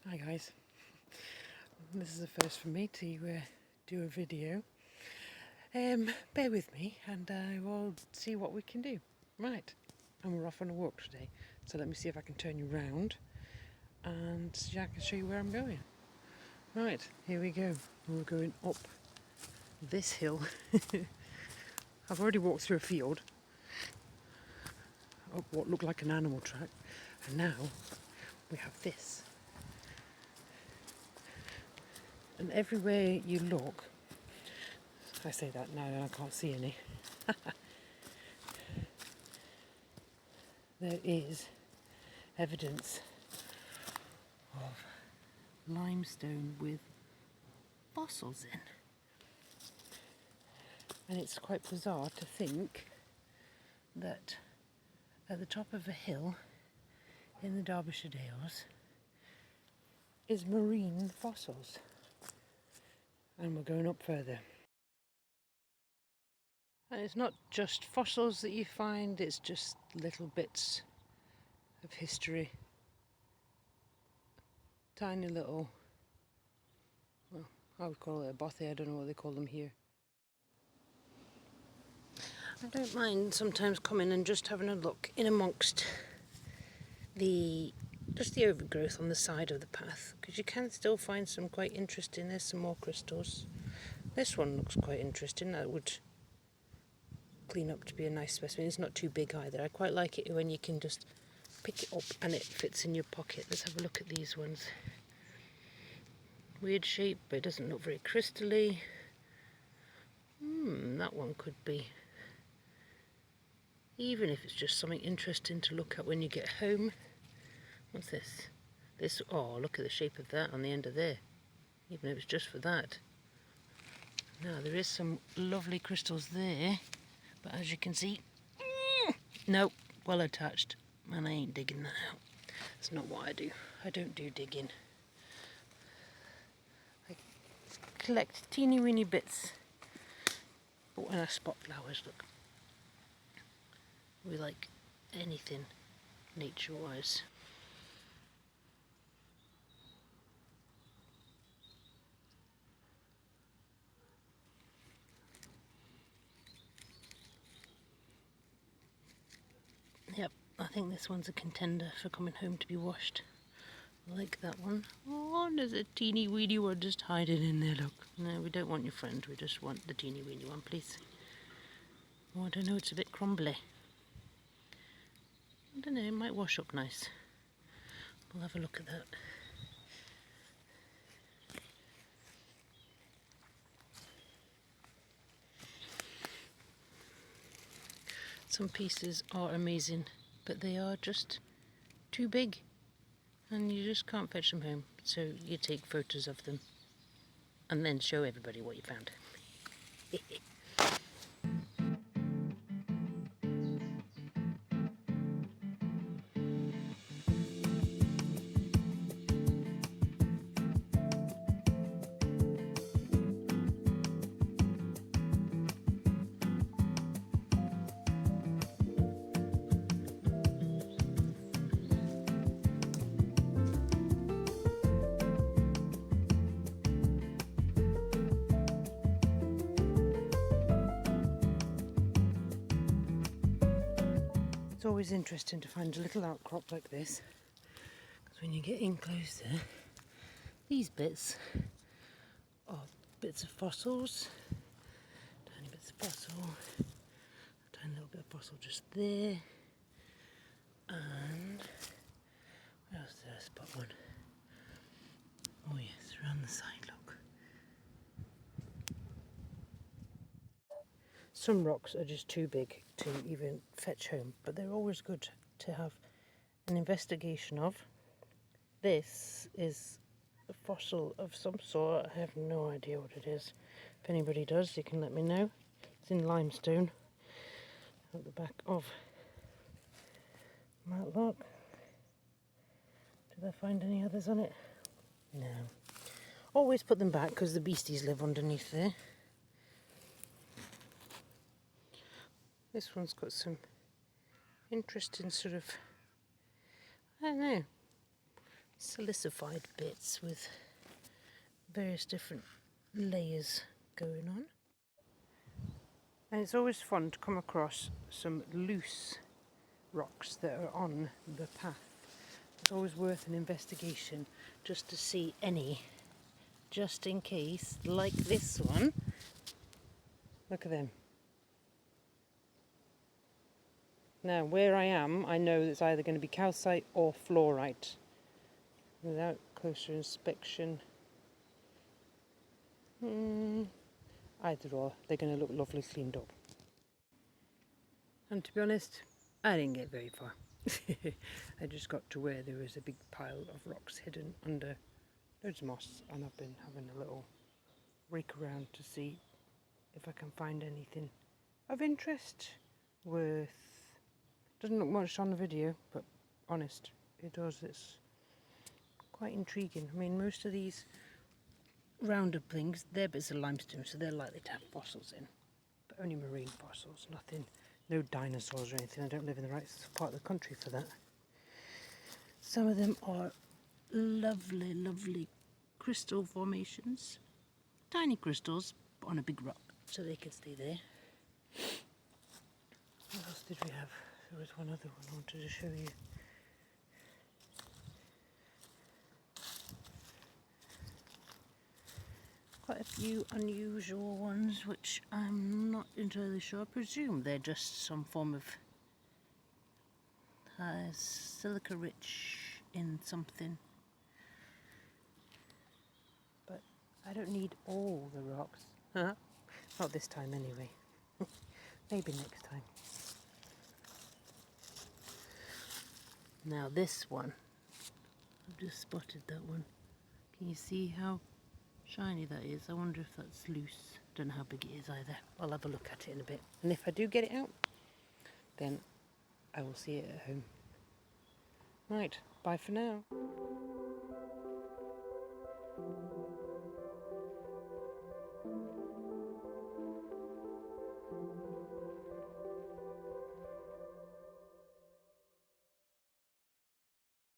Hi guys, this is the first for me to do a video. Bear with me and I will see what we can do. Right, and we're off on a walk today, so let me see if I can turn you round and I can show you where I'm going. Right, here we go. We're going up this hill. I've already walked through a field, up what looked like an animal track, and now we have this. And everywhere you look, I say that now and I can't see any, there is evidence of limestone with fossils in. And it's quite bizarre to think that at the top of a hill in the Derbyshire Dales is marine fossils. And we're going up further. And it's not just fossils that you find, it's just little bits of history. Tiny little, well, I would call it a bothy, I don't know what they call them here. I don't mind sometimes coming and just having a look in amongst the overgrowth on the side of the path, because you can still find some quite interesting. There's some more crystals. This one looks quite interesting. That would clean up to be a nice specimen. It's not too big either. I quite like it when you can just pick it up and it fits in your pocket. Let's have a look at these ones. Weird shape, but it doesn't look very crystally. That one could be. Even if it's just something interesting to look at when you get home. What's this? Oh, look at the shape of that on the end of there. Even if it's just for that. Now, there is some lovely crystals there, but as you can see, no, well attached, and I ain't digging that out. That's not what I do. I don't do digging. I collect teeny weeny bits, but when I spot flowers, look, we like anything nature-wise. Yep, I think this one's a contender for coming home to be washed. I like that one. Oh, and there's a teeny weeny one just hiding in there, look. No, we don't want your friend, we just want the teeny weeny one, please. Oh, I don't know, it's a bit crumbly. I don't know, it might wash up nice. We'll have a look at that. Some pieces are amazing, but they are just too big and you just can't fetch them home. So you take photos of them and then show everybody what you found. It's always interesting to find a little outcrop like this, because when you get in closer, these bits are bits of fossils, tiny bits of fossil, a tiny little bit of fossil just there, and where else did I spot one? Oh yes, around the side, look. Some rocks are just too big to even fetch home, but they're always good to have an investigation of. This is a fossil of some sort. I have no idea what it is. If anybody does, you can let me know. It's in limestone at the back of Matlock. Did I find any others on it? No. Always put them back because the beasties live underneath there. This one's got some interesting sort of, I don't know, silicified bits with various different layers going on. And it's always fun to come across some loose rocks that are on the path. It's always worth an investigation just to see any, just in case, like this one. Look at them. Now, where I am, I know it's either going to be calcite or fluorite. Without closer inspection, either or, they're going to look lovely cleaned up. And to be honest, I didn't get very far. I just got to where there was a big pile of rocks hidden under loads of moss, and I've been having a little rake around to see if I can find anything of interest worth. Doesn't look much on the video, but honest, it does. It's quite intriguing. I mean, most of these roundup things, they're bits of limestone, so they're likely to have fossils in, but only marine fossils, nothing, no dinosaurs or anything. I don't live in the right part of the country for that. Some of them are lovely, lovely crystal formations, tiny crystals on a big rock, so they can stay there. What else did we have? There was one other one I wanted to show you. Quite a few unusual ones, which I'm not entirely sure. I presume they're just some form of silica rich in something. But I don't need all the rocks. Not this time anyway. Maybe next time. Now this one, I've just spotted that one. Can you see how shiny that is? I wonder if that's loose. Don't know how big it is either. I'll have a look at it in a bit. And if I do get it out, then I will see it at home. Right, bye for now.